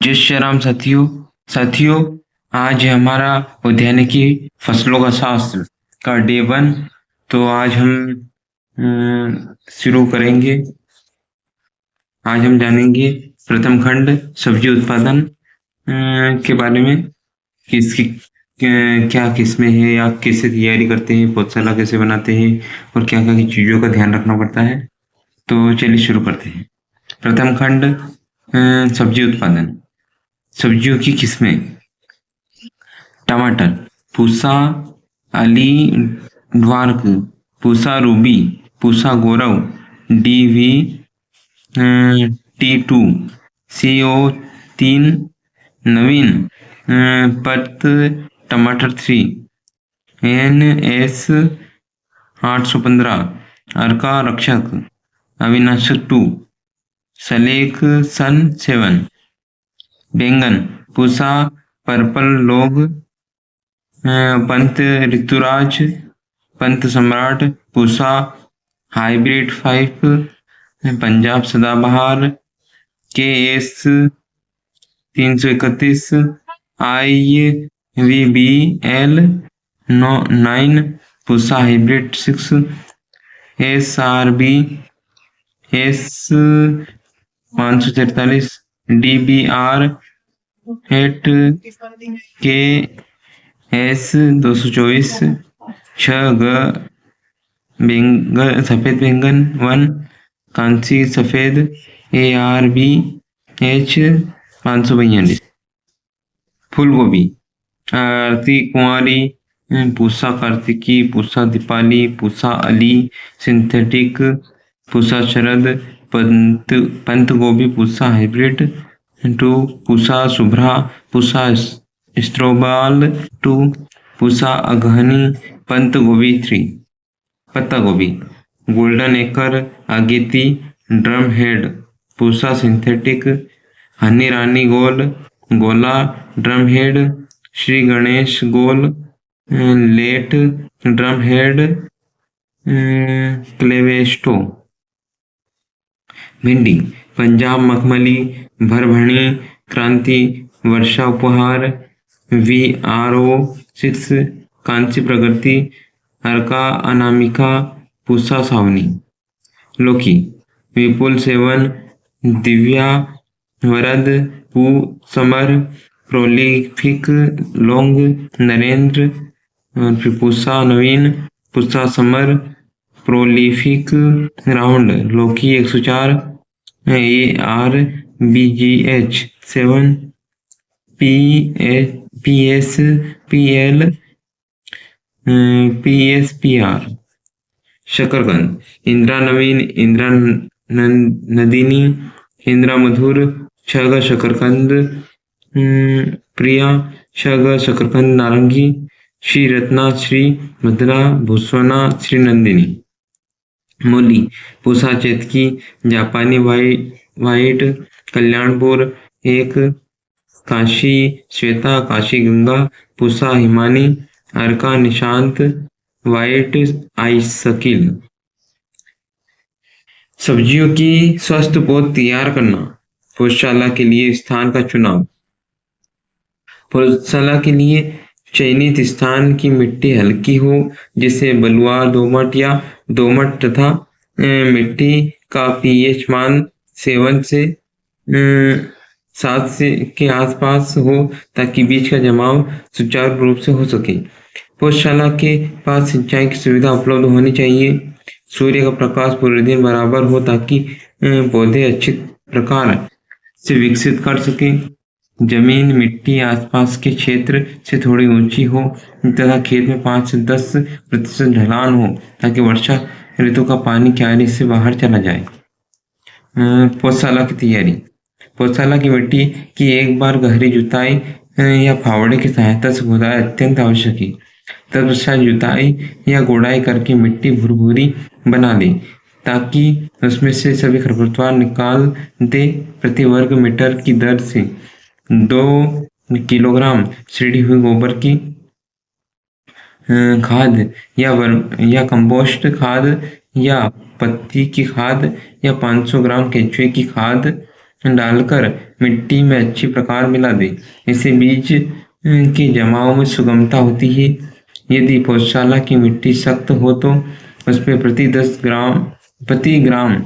जय श्री राम साथियों आज है हमारा उद्यानिकी फसलों का शास्त्र का डे 1। तो आज हम शुरू करेंगे। आज हम जानेंगे प्रथम खंड सब्जी उत्पादन के बारे में कि इसकी क्या किस्में हैं या कैसे तैयारी करते हैं, पौधशाला कैसे बनाते हैं और क्या क्या चीज़ों का ध्यान रखना पड़ता है। तो चलिए शुरू करते हैं। प्रथम खंड सब्जी उत्पादन। सब्जियों की किस्में: टमाटर, पूसा अली ड्वार्क, पूसा रूबी, पूसा गौरव, DV T2, CO3, नवीन पत टमाटर 3, NS 815, अर्का रक्षक, अविनाशक 2, सलेख सन 7, बैंगन, पूसा पर्पल लोग, पंत ऋतुराज, पंत सम्राट, पूसा हाइब्रिड 5, पंजाब सदाबहार, KS 331, IVBL 9, Pusa hybrid 6, SRB S 543, DBR 8, KS 224, 6 सफेद बैंगन 1, कांसी सफेद, ARB H 542। फूल गोभी: Aarti Kunwari, Pusa Kartiki, Pusa Deepali, Pusa early synthetic, Pusa Sharad, Pant Gobhi Pusa hybrid 2, Pusa Shubhra, Pusa snowball 2, Pusa Aghani, Pant Gobhi 3। पत्ता गोभी: golden acre, Ageti, drum head, Pusa synthetic, हनी Rani Gol, Gola, drum head, Shri Ganesh Gol, late drum head, क्लेवेस्टो। भिंडी: पंजाब मखमली, भरभणी, क्रांति, वर्षा उपहार, VRO 6, कांची प्रगति, अर्का अनामिका, पूसा सावनी। लौकी: विपुल 7, दिव्या वरद, पू समर, प्रोलिफिक लोंग, नरेंद्र, पूसा नवीन, पूसा समर, प्रोलिफिक राउंड। लौकी 104, ARBGH 7, PSPL, PSPR। शकरकंद: इंदिरा नवीन, इंदिरा नंदिनी, इंदिरा मधुर, 6 शकरकंद प्रिया, 6 शकरकंद नारंगी, श्री रत्ना, श्री मधुरा, भूसवना, श्री नंदिनी। मूली: पूसा चेतकी, जापानी वाइट, कल्याणपुर 1, काशी श्वेता, काशी गंगा, पूसा हिमानी, अर्का निशांत, वाइट आइसकिल। सब्जियों की स्वस्थ पौध तैयार करना। पौधशाला के लिए स्थान का चुनाव। पौधशाला के लिए चयनित स्थान की मिट्टी हल्की हो, जिसे बलुआ दोमट या दोमट तथा मिट्टी का pH मान 7 से 7 से के आसपास हो, ताकि बीज का जमाव सुचारू रूप से हो सके। पौधशाला के पास सिंचाई की सुविधा उपलब्ध होनी चाहिए। सूर्य का प्रकाश पूरे दिन बराबर हो, ताकि पौधे अच्छे प्रकार से विकसित कर सके। जमीन मिट्टी आसपास के क्षेत्र से थोड़ी ऊंची हो तथा खेत में 5 से 10% ढलान हो, ताकि वर्षा ऋतु का पानी क्यारी से बाहर चला जाए। पौधशाला की तैयारी। पौधशाला की मिट्टी की एक बार गहरी जुताई या फावड़े की सहायता से खुदाई अत्यंत आवश्यक है। तत्पश्चात जुताई या गोड़ाई करके मिट्टी भुरभुरी बना दे, ताकि उसमें से सभी खरपतवार निकाल दे। प्रति वर्ग मीटर की दर से 2 किलोग्राम सड़ी हुई गोबर की खाद या कंपोस्ट खाद या पत्ती की खाद या 500 ग्राम केंचुए की खाद डालकर मिट्टी में अच्छी प्रकार मिला दे। इससे बीज के जमाव में सुगमता होती है। यदि पौधशाला की मिट्टी सख्त हो तो उसमें प्रति ग्राम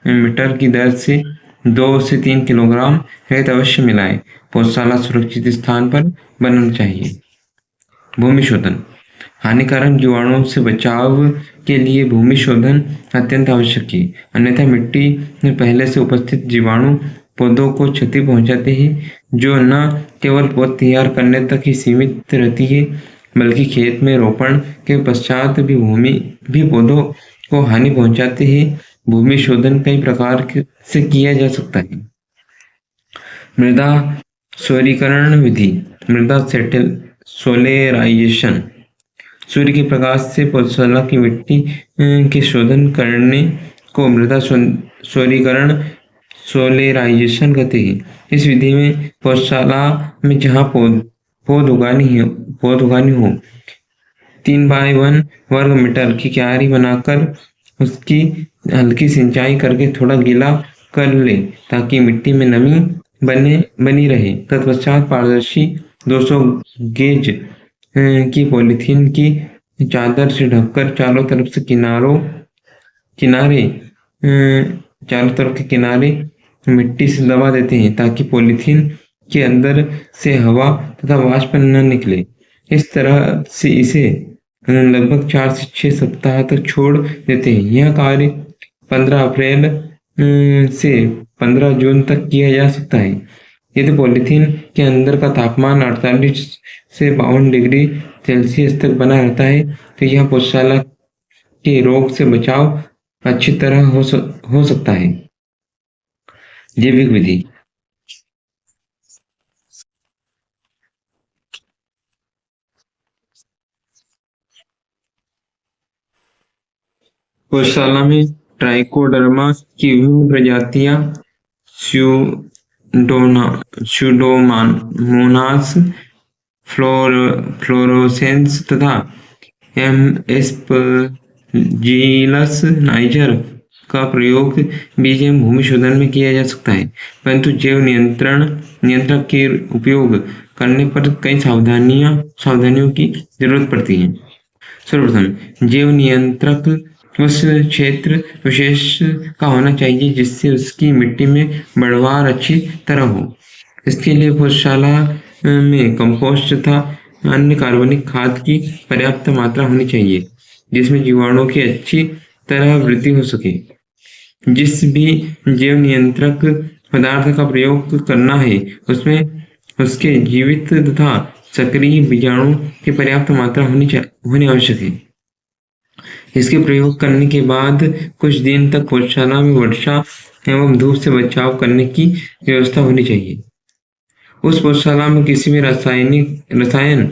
मीटर की दर से 2 से 3 किलोग्राम रेत अवश्य मिलाएं। पौधशाला सुरक्षित स्थान पर बनना चाहिए। भूमि शोधन। हानिकारक जीवाणुओं से बचाव के लिए भूमि शोधन अत्यंत आवश्यक है, अन्यथा मिट्टी में पहले से उपस्थित जीवाणु पौधों को क्षति पहुंचाते हैं, जो न केवल पौध तैयार करने तक ही सीमित रहती है, बल्कि खेत में रोपण के पश्चात भी पौधों को हानि पहुंचाते हैं। भूमि शोधन कई प्रकार से किया जा सकता है। मृदा सौरीकरण विधि। मृदा सोलेराइजेशन। सूर्य के प्रकाश से पौधशाला की मिट्टी के शोधन करने को मृदा सौरीकरण सोलेराइजेशन कहते हैं। इस विधि में पौधशाला में जहाँ पौध उगानी हो 3x1 वर्ग मीटर की क्यारी बनाकर उसकी हल्की सिंचाई करके थोड़ा गीला कर ले, ताकि मिट्टी में नमी बनी रहे। तत्पश्चात पारदर्शी 200 गेज की पॉलीथीन की चादर से ढककर चारों तरफ के किनारे मिट्टी से दबा देते हैं, ताकि पॉलीथीन के अंदर से हवा तथा वाष्प न निकले। इस तरह से इसे लगभग 4 से 6 सप्ताह तक छोड़ देते हैं। यह कार्य 15 अप्रैल से 15 जून तक किया जा सकता है। यदि पॉलीथीन के अंदर का तापमान 48 से 52 डिग्री सेल्सियस तक बना रहता है, तो यह पौधशाला के रोग से बचाव अच्छी तरह हो सकता है। जैविक विधि। पौधशाला में ट्राइकोडर्मा की विभिन्न प्रजातियां स्यूडोमोनास फ्लोरोसेंस तथा एम एस्परजिलस नाइजर का प्रयोग बीज एवं भूमि शोधन में किया जा सकता है, परंतु जैव नियंत्रक के उपयोग करने पर कई सावधानियों की जरूरत पड़ती है। सर्वप्रथम जैव नियंत्रक उस क्षेत्र विशेष का होना चाहिए जिससे उसकी मिट्टी में बढ़वार अच्छी तरह हो। इसके लिए पौधशाला में कंपोस्ट तथा अन्य कार्बनिक खाद की पर्याप्त मात्रा होनी चाहिए, जिसमें जीवाणुओं की अच्छी तरह वृद्धि हो सके। जिस भी जैव नियंत्रक पदार्थ का प्रयोग करना है, उसमें उसके जीवित तथा सक्रिय बीजाणु की पर्याप्त मात्रा होनी आवश्यक है। इसके प्रयोग करने के बाद कुछ दिन तक पौधशाला में वर्षा एवं धूप से बचाव करने की व्यवस्था होनी चाहिए। उस पौधशाला में किसी भी रसायन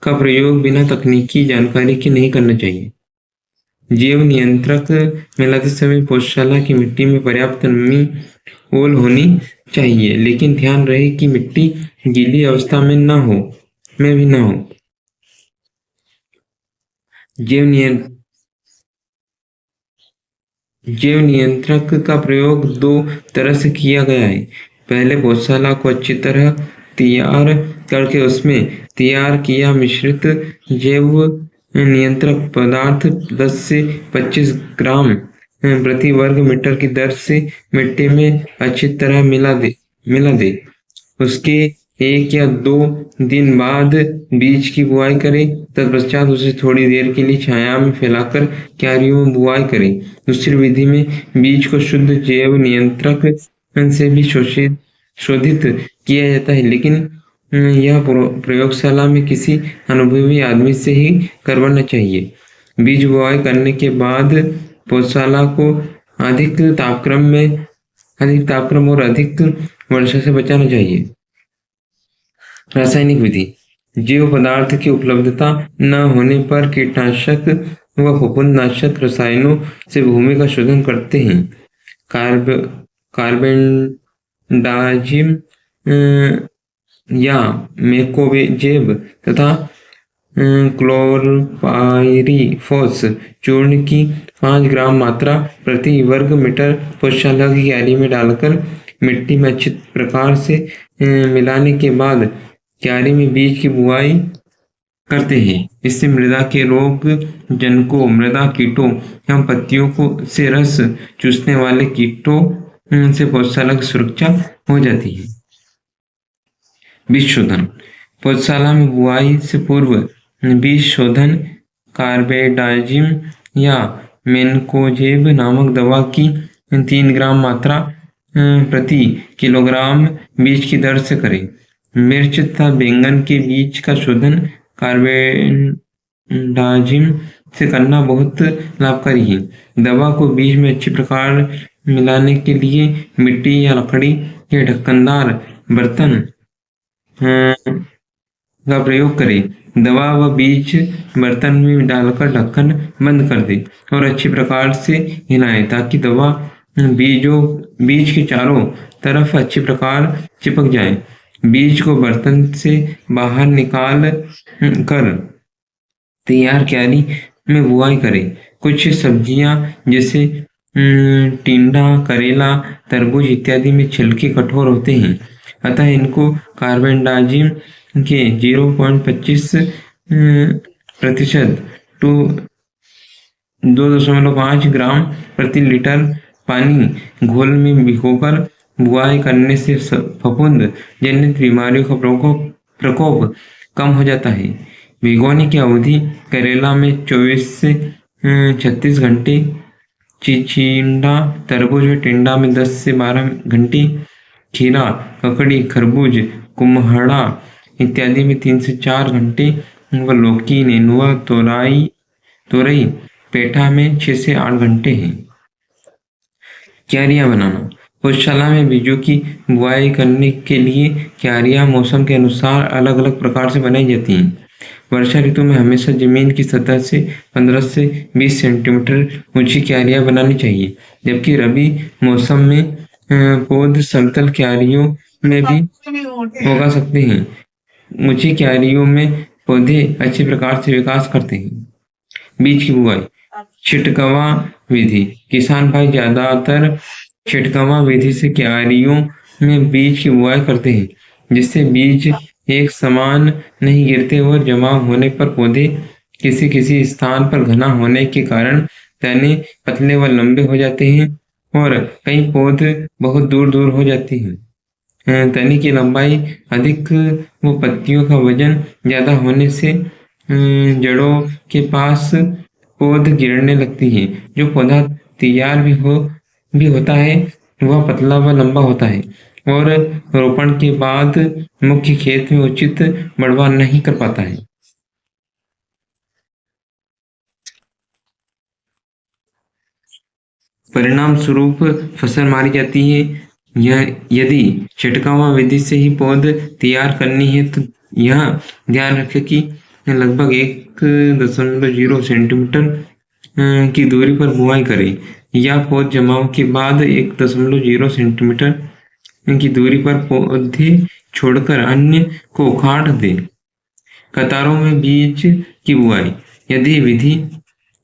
का प्रयोग बिना तकनीकी जानकारी के नहीं करना चाहिए। जैव नियंत्रक मिलाते समय पौधशाला की मिट्टी में पर्याप्त नमी ओल होनी चाहिए, लेकिन ध्यान रहे कि मिट्टी गीली अवस्था में भी न हो। जैव नियंत्रक का प्रयोग 2 तरह से किया गया है। पहले पौधशाला को अच्छी तरह तैयार करके उसमें तैयार किया मिश्रित जैव नियंत्रक पदार्थ 10 से 25 ग्राम प्रति वर्ग मीटर की दर से मिट्टी में अच्छी तरह मिला दे। उसके 1 या 2 दिन बाद बीज की बुआई करें। तत्पश्चात उसे थोड़ी देर के लिए छाया में फैलाकर क्यारियों में बुआई करें। दूसरी विधि में बीज को शुद्ध जैव नियंत्रक से भी शोधित किया जाता है, लेकिन यह प्रयोगशाला में किसी अनुभवी आदमी से ही करवाना चाहिए। बीज बुआई करने के बाद पौधशाला को अधिक तापक्रम और अधिक वर्षा से बचाना चाहिए। रासायनिक विधि। जैव पदार्थ की उपलब्धता न होने पर कीटनाशक व फफूंदनाशक रसायनों से भूमि का शोधन करते हैं। कार्बेंडाजिम या मेकोजेब तथा क्लोरपाइरीफॉस चूर्ण की 5 ग्राम मात्रा प्रति वर्ग मीटर पौधशाला की क्यारी में डालकर मिट्टी में अच्छे प्रकार से मिलाने के बाद क्यारी में बीज की बुआई करते हैं। इससे मृदा के रोग जनकों, मृदा कीटों एवं पत्तियों को से रस चूसने वाले कीटों से पौधशाला की सुरक्षा हो जाती है। बीज शोधन। पौधशाला में बुआई से पूर्व बीज शोधन कार्बेडाजिम या मेनकोजेब नामक दवा की 3 ग्राम मात्रा प्रति किलोग्राम बीज की दर से करें। मिर्च तथा बैंगन के बीज का शोधन कार्बेडाजिम से करना बहुत लाभकारी है। दवा को बीज में अच्छी प्रकार मिलाने के लिए मिट्टी या लकड़ी के ढक्कनदार बर्तन का प्रयोग करें। दवा व बीज बर्तन में डालकर ढक्कन बंद कर दें और अच्छी प्रकार से हिलाएं ताकि दवा बीज के चारों तरफ अच्छी प्रकार चिपक जाए। बीज को बर्तन से बाहर निकाल कर तैयार क्यारी में बुआई करें। कुछ सब्जियां जैसे टिंडा, करेला, तरबूज इत्यादि में छिलके कठोर होते हैं, अतः इनको कार्बेंडाजिम के 0.25 प्रतिशत टू 2.5 ग्राम प्रति लीटर पानी घोल में भिगोकर बुआई करने से फफूंद जनित बीमारियों का प्रकोप कम हो जाता है। भिगोने की अवधि करेला में 24 से 36 घंटे, चिचिंडा, तरबूज व टिंडा में 10 से 12 घंटे, खीरा, ककड़ी, खरबूज, कुम्हड़ा इत्यादि में 3 से 4 घंटे व लौकी, नेनुआ, तोरई, पेठा में 6 से 8 घंटे हैं। क्यारियां बनाना। पौधशाला में बीजों की बुआई करने के लिए क्यारियां मौसम के अनुसार अलग अलग प्रकार से बनाई जाती हैं। वर्षा ऋतु में हमेशा जमीन की सतह से 15 से 20 सेंटीमीटर ऊंची क्यारियां बनानी चाहिए, जबकि रबी मौसम में पौध समतल क्यारियों में भी उगा सकते हैं। ऊंची क्यारियों में पौधे अच्छी प्रकार से विकास करते हैं। बीज की बुआई। छिटकवा विधि। किसान भाई ज्यादातर छिटकवा विधि से क्यारियों में बीज की बुआई करते हैं, जिससे बीज एक समान नहीं गिरते और जमाव होने पर पौधे किसी किसी स्थान पर घना होने के कारण तने पतले व लंबे हो जाते हैं और कई पौधे बहुत दूर दूर हो जाती हैं। तने की लंबाई अधिक व पत्तियों का वजन ज्यादा होने से जड़ों के पास पौध गिरने लगती है। जो पौधा तैयार भी होता है वह पतला व लंबा होता है और रोपण के बाद मुख्य खेत में उचित बढ़वार नहीं कर पाता है। परिणाम स्वरूप फसल मारी जाती है। यदि छिटकावा विधि से ही पौध तैयार करनी है तो यह ध्यान रखें कि लगभग 1.0 सेंटीमीटर की दूरी पर बुआई करें या पौध जमाव के बाद 1.0 सेंटीमीटर की दूरी पर पौधे छोड़कर अन्य को उखाड़ दें। कतारों में बीज की बुआई।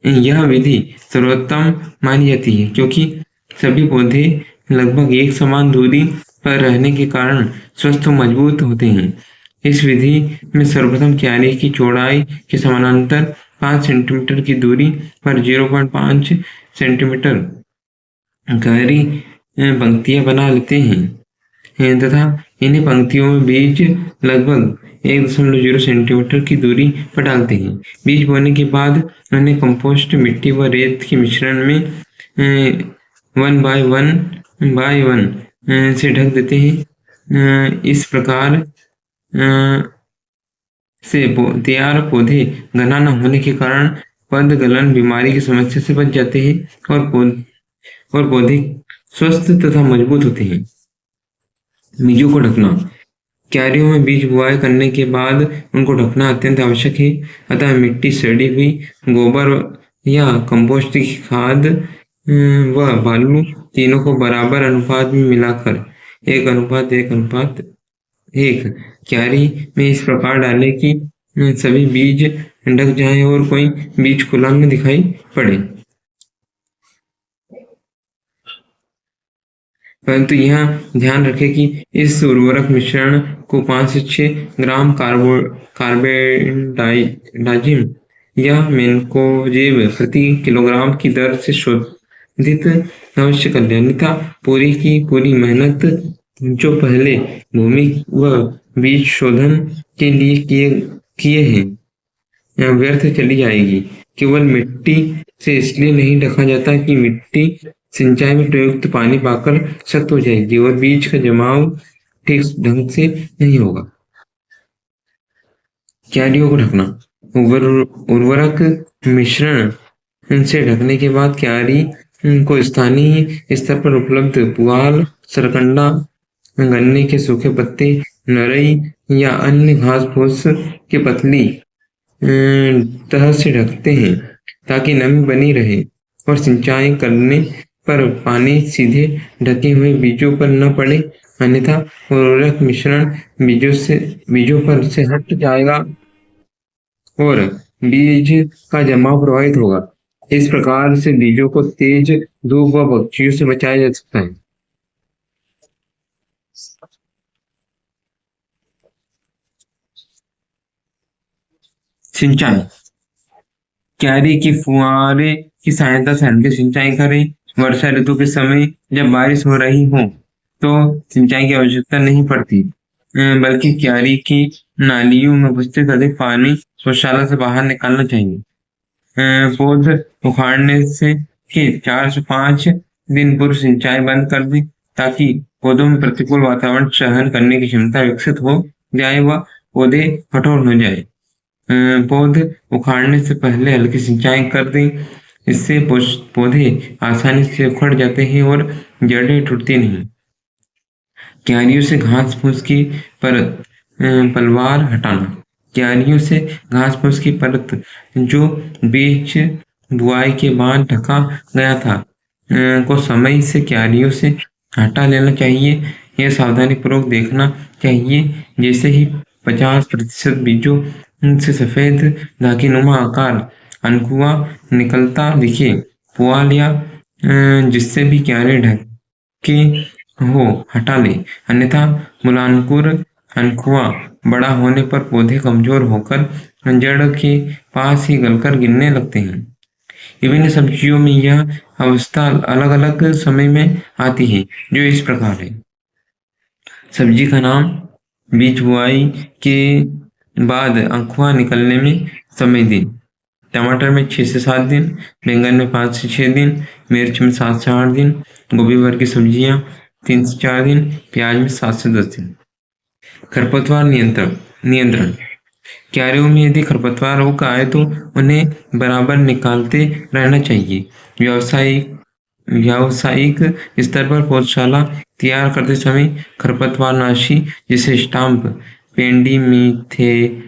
यह विधि सर्वोत्तम मानी जाती है क्योंकि सभी पौधे लगभग एक समान दूरी पर रहने के कारण स्वस्थ और मजबूत होते हैं। इस विधि में सर्वप्रथम क्यारी की चौड़ाई के समानांतर 5 सेंटीमीटर की दूरी पर 0.5 सेंटीमीटर गहरी पंक्तियां बना लेते हैं तथा इन्हीं पंक्तियों में बीज लगभग 1.0 सेंटीमीटर की दूरी पर डालते हैं। बीज बोने के बाद उन्हें कंपोस्ट, मिट्टी व रेत के मिश्रण में 1 बाय 1 से ढक देते हैं। इस प्रकार से तैयार पौधे घना न होने के कारण पद गलन बीमारी की समस्या से बच जाते हैं और पौधे स्वस्थ तथा मजबूत होते हैं। बीजों को ढकना। क्यारियों में बीज बुआई करने के बाद उनको ढकना अत्यंत आवश्यक है, अतः मिट्टी, सड़ी हुई गोबर या कंपोस्ट की खाद व बालू तीनों को बराबर अनुपात में मिलाकर 1:1:1 क्यारी में इस प्रकार डालें कि सभी बीज ढक जाएं और कोई बीज खुला न दिखाई पड़े। परंतु यहाँ ध्यान रखें कि इस उर्वरक मिश्रण को 5 से 6 ग्राम कार्बेंडाजिम या मेन्कोजेब प्रति किलोग्राम की दर से शोधित अवश्य कर लें, अन्यथा पूरी की पूरी मेहनत जो पहले भूमि व बीज शोधन के लिए किए हैं व्यर्थ चली जाएगी। केवल मिट्टी से इसलिए नहीं ढका जाता कि मिट्टी सिंचाई में प्रयुक्त पानी पाकर सख्त हो जाएगी और बीज का जमाव ठीक ढंग से नहीं होगा। क्यारियों को ढकना। उर्वरक मिश्रण से ढकने के बाद क्यारी को स्थानीय स्तर पर उपलब्ध पुआल, सरकंडा, गन्ने के सूखे पत्ते, नरई या अन्य घास फूस के पतली तह से ढकते हैं ताकि नमी बनी रहे और सिंचाई करने पर पानी सीधे ढके हुए बीजों पर न पड़े, अन्यथा उर्वरक मिश्रण बीजों पर से हट जाएगा और बीज का जमाव प्रभावित होगा। इस प्रकार से बीजों को तेज धूप व पक्षियों से बचाया जा सकता है। सिंचाई। क्यारी की फुहारे की सहायता से हल्की सिंचाई करें। वर्षा ऋतु के समय जब बारिश हो रही हो तो सिंचाई की आवश्यकता नहीं पड़ती, बल्कि क्यारी की नालियों में उपस्थित अधिक पानी गौशाला से बाहर निकालना चाहिए। पौध उखाड़ने से के 4 से 5 दिन पूर्व सिंचाई बंद कर दें ताकि पौधों में प्रतिकूल वातावरण सहन करने की क्षमता विकसित हो जाए व पौधे कठोर हो जाए। पौध उखाड़ने से पहले हल्की सिंचाई कर दें, इससे पौधे आसानी से उखड़ जाते हैं और जड़ें टूटती नहीं। क्यारियों से घास फूस की पलवार हटाना। क्यारियों से घास फूस की परत जो बीज बुआई के बाद ढका गया था को समय से क्यारियों से हटा लेना चाहिए। यह सावधानी पूर्वक देखना चाहिए जैसे ही 50% बीजों से सफेद धाकीनुमा आकार अनकुआ निकलता दिखे। पुआल या जिससे भी क्यारे ढके हो हटा ले, अन्यथा मूलांकुर अनकुआ बड़ा होने पर पौधे कमजोर होकर जड़ के पास ही गलकर गिरने लगते हैं। विभिन्न सब्जियों में यह अवस्था अलग अलग समय में आती है, जो इस प्रकार है। सब्जी का नाम। बीज बुआई के बाद अंकुआ निकलने में समय दिन। टमाटर में 6 से 7 दिन, बैंगन में 5 से 6 दिन, मिर्च में 7 से 8 दिन, गोभी वर्ग की सब्जियां 3 से 4 दिन, प्याज में 7 से 10 दिन। खरपतवार नियंत्रण। क्यारियों में यदि खरपतवार रोग आए तो उन्हें बराबर निकालते रहना चाहिए। व्यावसायिक स्तर पर पौधशाला तैयार करते समय खरपतवारनाशी जैसे स्टाम्प पेंडिमिथेलिन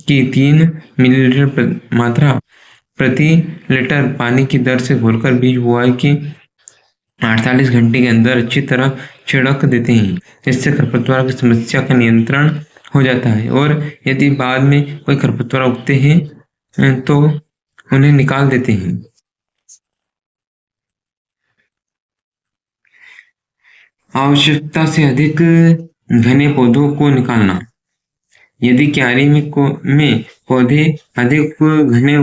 की 3 मिलीलीटर मात्रा प्रति लीटर पानी की दर से घोलकर बीज बुआई के 48 घंटे के अंदर अच्छी तरह छिड़क देते हैं। इससे खरपतवार की समस्या का नियंत्रण हो जाता है और यदि बाद में कोई खरपतवार उगते हैं तो उन्हें निकाल देते हैं। आवश्यकता से अधिक घने पौधों को निकालना। यदि क्यारी में पौधे अधिक घने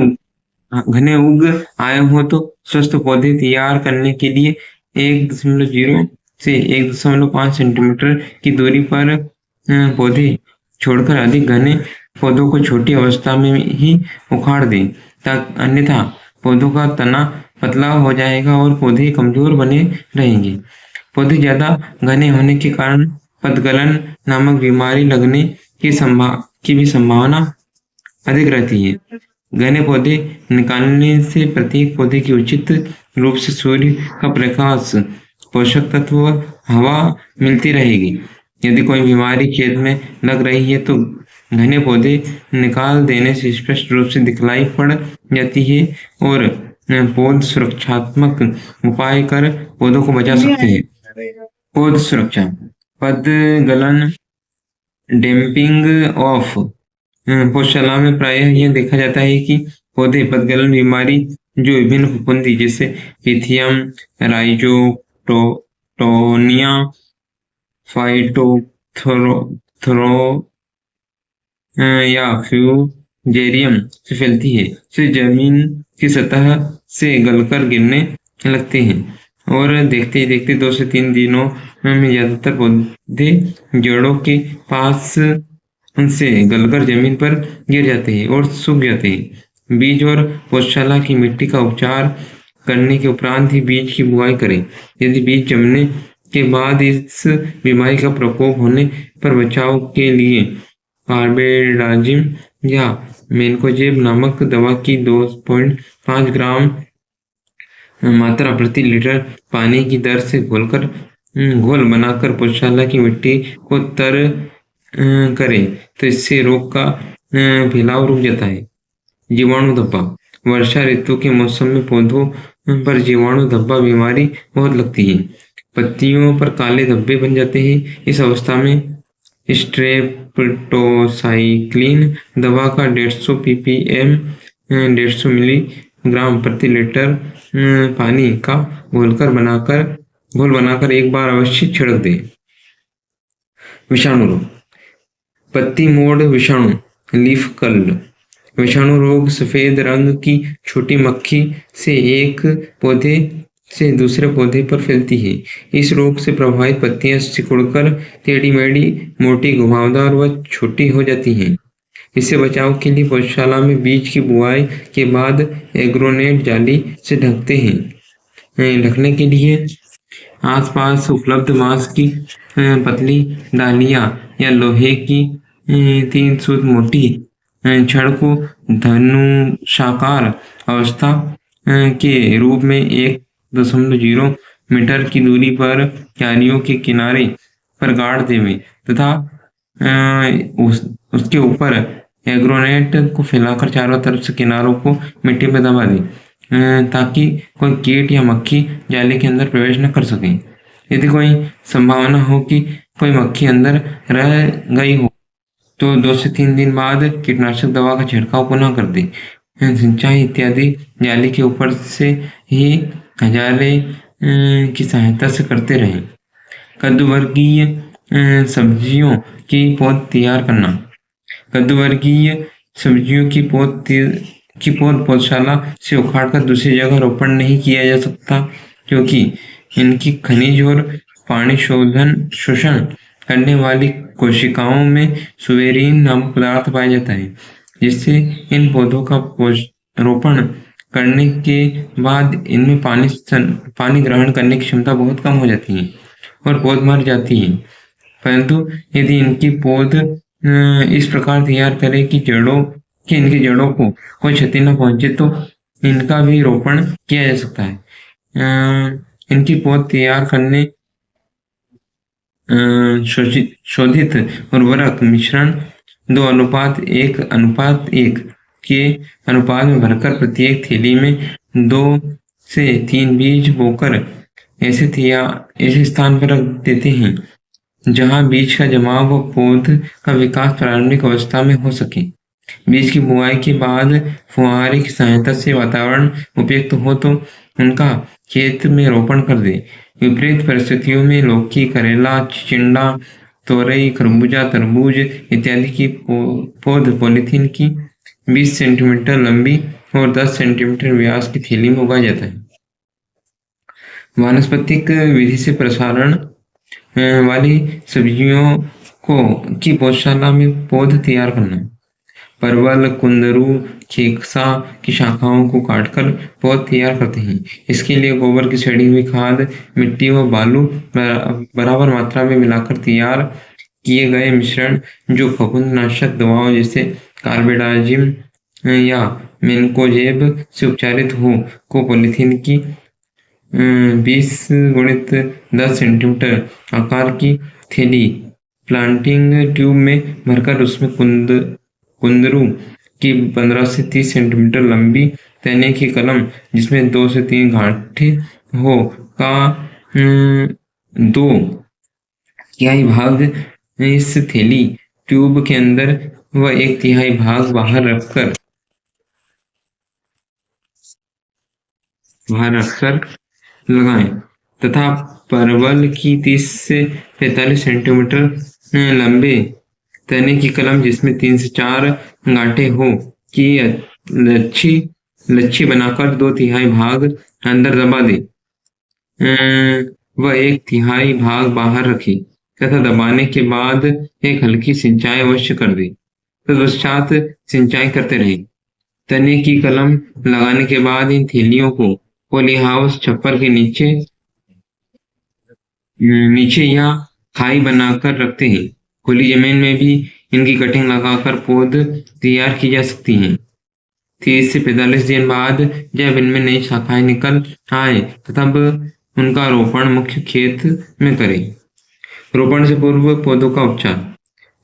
उग आए हो तो स्वस्थ पौधे तैयार करने के लिए 1.0 से 1.5 सेंटीमीटर की दूरी पर पौधे छोड़कर अधिक घने पौधों को छोटी अवस्था में ही उखाड़ दें, अन्यथा पौधों का तना पतला हो जाएगा और पौधे कमजोर बने रहेंगे। पौधे ज्यादा घने होने के कारण पतगलन नामक बीमारी लगने की भी संभावना अधिक रहती है। घने पौधे निकालने से प्रत्येक पौधे की उचित रूप से सूर्य का प्रकाश, पोषक तत्व व हवा मिलती रहेगी। यदि कोई बीमारी खेत में लग रही है तो घने पौधे निकाल देने से स्पष्ट रूप से दिखलाई पड़ जाती है और पौध सुरक्षात्मक उपाय कर पौधों को बचा सकते हैं। पौध सुरक्षा। पदगलन डैम्पिंग ऑफ। पौधशाला में प्रायः यह देखा जाता है कि पौधे पदगलन बीमारी जो विभिन्न फफूंदी जैसे पिथियम, राइजोप्टोरा टोनिया फाइटोथ्रो या फ्यूजेरियम से फैलती है। इसे जमीन की सतह से गलकर गिरने लगते हैं और देखते ही देखते 2 से 3 दिनों में ज्यादातर पौधे जड़ों के पास से गलकर जमीन पर गिर जाते हैं और सूख जाते हैं। बीज और पौधशाला की मिट्टी का उपचार करने के उपरांत ही बीज की बुआई करें। यदि बीज जमने के बाद इस बीमारी का प्रकोप होने पर बचाव के लिए कार्बेडाजिम या मेनकोजेब नामक दवा की 2.5 ग्राम मात्रा प्रति लीटर पानी की दर से घोल बनाकर पौधशाला की मिट्टी को तर करें तो इससे रोग का फैलाव रुक जाता है। जीवाणु धब्बा। वर्षा ऋतु के मौसम में पौधों पर जीवाणु धब्बा बीमारी बहुत लगती है। पत्तियों पर काले धब्बे बन जाते हैं। इस अवस्था में स्ट्रेप्टोसाइक्लिन दवा का 150 ppm 150 मिलीग्राम प्रति लीटर पानी का घोल बनाकर एक बार अवश्य छिड़क दें। विषाणु रोग। पत्ती मोड़ विषाणु लीफ कर्ल विषाणु रोग सफेद रंग की छोटी मक्खी से एक पौधे से दूसरे पौधे पर फैलती है। इस रोग से प्रभावित पत्तियां सिकुड़कर टेढ़ी मेढ़ी, मोटी, घुमावदार व छोटी हो जाती हैं। इससे बचाव के लिए पौधशाला में बीज की बुआई के बाद एग्रोनेट जाली से ढकने के लिए आसपास उपलब्ध बांस की पतली डालियां या लोहे की 3 सूत मोटी छड़ को धनुषाकार अवस्था के रूप में 1.0 मीटर की दूरी पर क्यारियों के किनारे पर गाड़ देवें तथा उसके ऊपर एग्रोनेट को फैलाकर चारों तरफ से किनारों को मिट्टी में दबा दें ताकि कोई कीट या मक्खी जाले के अंदर प्रवेश न कर सके। यदि कोई संभावना हो कि कोई मक्खी अंदर रह गई हो तो 2 से 3 दिन बाद कीटनाशक दवा का छिड़काव पुनः कर दें। सिंचाई इत्यादि जाली के ऊपर से ही हजारे की सहायता से करते रहें। कद्दू वर्गीय सब्जियों की पौध तैयार करना। कद्दू वर्गीय सब्जियों की पौध पौधशाला से उखाड़कर दूसरी जगह रोपण नहीं किया जा सकता क्योंकि इनकी खनिज और पानी शोषण करने वाली कोशिकाओं में सुवेरीन नामक पदार्थ पाया जाता है जिससे इन पौधों का रोपण करने के बाद इनमें पानी ग्रहण करने की क्षमता बहुत कम हो जाती है और पौध मर जाती है। परंतु यदि इनकी पौध इस प्रकार तैयार करें कि इनकी जड़ों को कोई क्षति न पहुंचे तो इनका भी रोपण किया जा सकता है। इनकी पौध तैयार करने शोधित उर्वरक मिश्रण 2:1 के अनुपात में भरकर प्रत्येक थैली में 2 से 3 बीज बोकर ऐसे स्थान पर रख देते हैं जहां बीज का जमाव व पौध का विकास प्रारंभिक अवस्था में हो सके। बीज की बुआई के बाद फुहारे की सहायता से वातावरण उपयुक्त हो तो उनका खेत में रोपण कर दे। विपरीत परिस्थितियों में लौकी, करेला, चिचिण्डा, तोरई, खरबूजा, तरबूज इत्यादि की पौध पॉलीथीन की 20 सेंटीमीटर लंबी और 10 सेंटीमीटर व्यास की थैली में उगाया जाता है। वानस्पतिक विधि से प्रसारण वाली सब्जियों की पौधशाला में पौध तैयार करना। परवल, कुंदरू, खेकसा की शाखाओं को काटकर पौध तैयार करते हैं। इसके लिए गोबर की सड़ी हुई खाद, मिट्टी व बालू बराबर मात्रा में मिलाकर तैयार किए गए मिश्रण जो फफूंदनाशक दवाओं जैसे कार्बेडाजिम या मेनकोजेब से उपचारित हो को पॉलीथीन की 20x10 सेंटीमीटर आकार की थैली प्लांटिंग ट्यूब में भरकर उसमें कुंदरू की 15 से 30 सेंटीमीटर लंबी तने की कलम जिसमें 2 से 3 गांठें हो का 2/3 भाग इस थैली ट्यूब के अंदर व 1/3 भाग बाहर रखकर लगाएं। तथा परवल की 30 से 45 सेंटीमीटर लंबे तने की कलम जिसमें 3 से 4 गांठें हो की लच्छी लच्छी बनाकर 2/3 भाग अंदर दबा दे व 1/3 भाग बाहर रखे तथा दबाने के बाद एक हल्की सिंचाई अवश्य कर दे। तत्पश्चात सिंचाई करते रहे। तने की कलम लगाने के बाद इन थैलियों को पॉली हाउस छप्पर के नीचे या खाई बनाकर रखते हैं। खुली जमीन में भी इनकी कटिंग लगाकर पौध तैयार की जा सकती हैं। 30 से 45 दिन बाद जब इनमें नई शाखाएं निकल आए तब उनका रोपण मुख्य खेत में करें। रोपण से पूर्व पौधों का उपचार।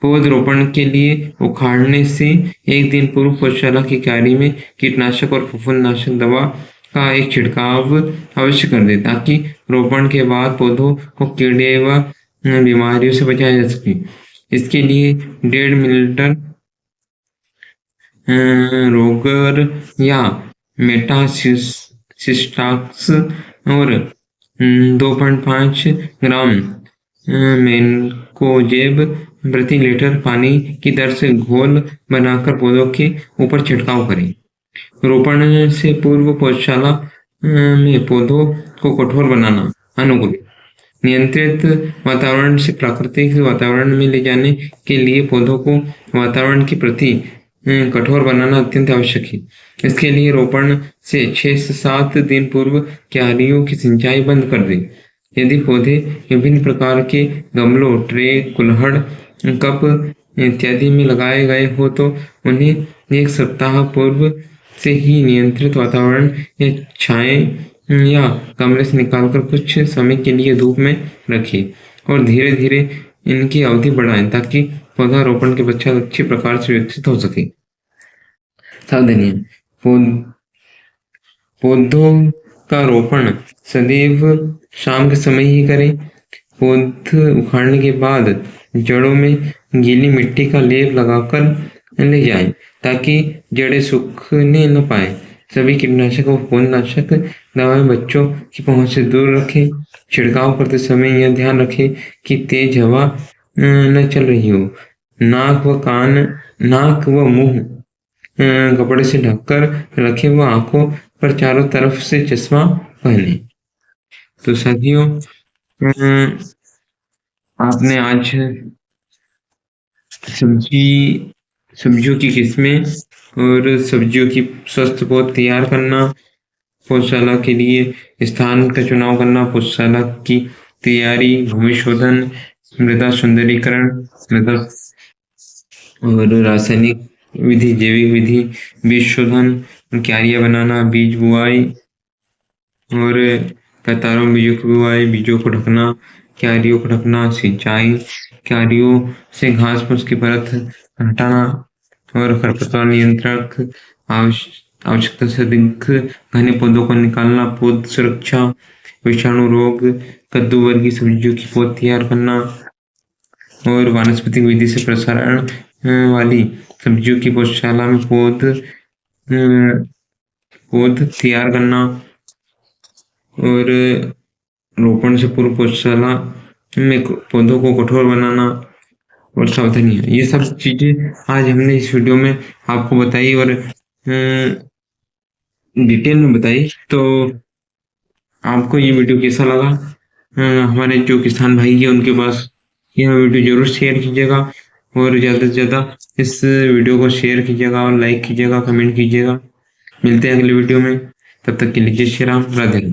पौध रोपण के लिए उखाड़ने से एक दिन पूर्व पौधशाला की क्यारी में कीटनाशक और फफूंदनाशक दवा का एक छिड़काव अवश्य कर दे ताकि रोपण के बाद पौधों को कीड़े व बीमारियों से बचाया जा सके। इसके लिए 1.5 मिलीलीटर रोगर या मेटासिस्टाक्स और 2.5 ग्राम मेनकोजेब प्रति लीटर पानी की दर से घोल बनाकर पौधों के ऊपर छिड़काव करें। रोपण से पूर्व पौधशाला में पौधों को कठोर बनाना अनुकूल। नियंत्रित वातावरण से प्राकृतिक वातावरण में ले जाने के लिए पौधों को वातावरण के प्रति कठोर बनाना अत्यंत आवश्यक है। इसके लिए रोपण से 6 से 7 दिन पूर्व क्यारियों की सिंचाई बंद कर दें। यदि पौधे विभिन्न प्रकार के गमलों, ट्रे, कुल्हड़, कप इत्यादि में लगाए गए हो तो उन्हें 1 सप्ताह पूर्व से ही नियंत्रित वातावरण या छाए या कमरे से निकालकर कुछ समय के लिए धूप में रखें और धीरे धीरे इनकी अवधि बढ़ाएं ताकि पौधा रोपण के पश्चात अच्छी प्रकार से विकसित हो सके। सावधानियां। पौधों का रोपण सदैव शाम के समय ही करें। पौध उखाड़ने के बाद जड़ों में गीली मिट्टी का लेप लगाकर ले जाएं ताकि जड़ें सूखने न पाए। सभी कीटनाशक और फफूंदनाशक दवाएं बच्चों की पहुंच से दूर रखें। छिड़काव करते समय यह ध्यान रखें कि तेज हवा न चल रही हो। नाक व मुंह कपड़े से ढककर रखें व आंखों पर चारों तरफ से चश्मा पहने। तो साथियों, आपने आज सब्जियों की किस्में और सब्जियों की स्वस्थ पौध तैयार करना, पौधशाला के लिए स्थान का चुनाव करना, पौधशाला की तैयारी, भूमि शोधन, मृदा सुंदरीकरण, मृदा और रासायनिक विधि, जैविक विधि, बीज शोधन, क्यारियां बनाना, बीज बुआई और कतारों में बीजों की बुआई, बीजों को ढकना, क्यारियों को ढकना, सिंचाई, क्यारियों से घास फूस की परत हटाना और खरपतवार नियंत्रक, आवश्यकता से अधिक घने पौधों को निकालना, पौध सुरक्षा, विषाणु रोग, कद्दू वर्गीय सब्जियों की पौध तैयार करना और वानस्पतिक विधि से प्रसारण वाली सब्जियों की पौधशाला में पौध तैयार करना और रोपण से पूर्व पौधशाला में पौधों को कठोर बनाना और सावधानियां, ये सब चीजें आज हमने इस वीडियो में आपको बताई और डिटेल में बताई। तो आपको ये वीडियो कैसा लगा? हमारे जो किसान भाई है उनके पास यह वीडियो जरूर शेयर कीजिएगा और ज़्यादा से ज़्यादा इस वीडियो को शेयर कीजिएगा और लाइक कीजिएगा, कमेंट कीजिएगा। मिलते हैं अगले वीडियो में, तब तक के लिए जय श्री राम, राधे।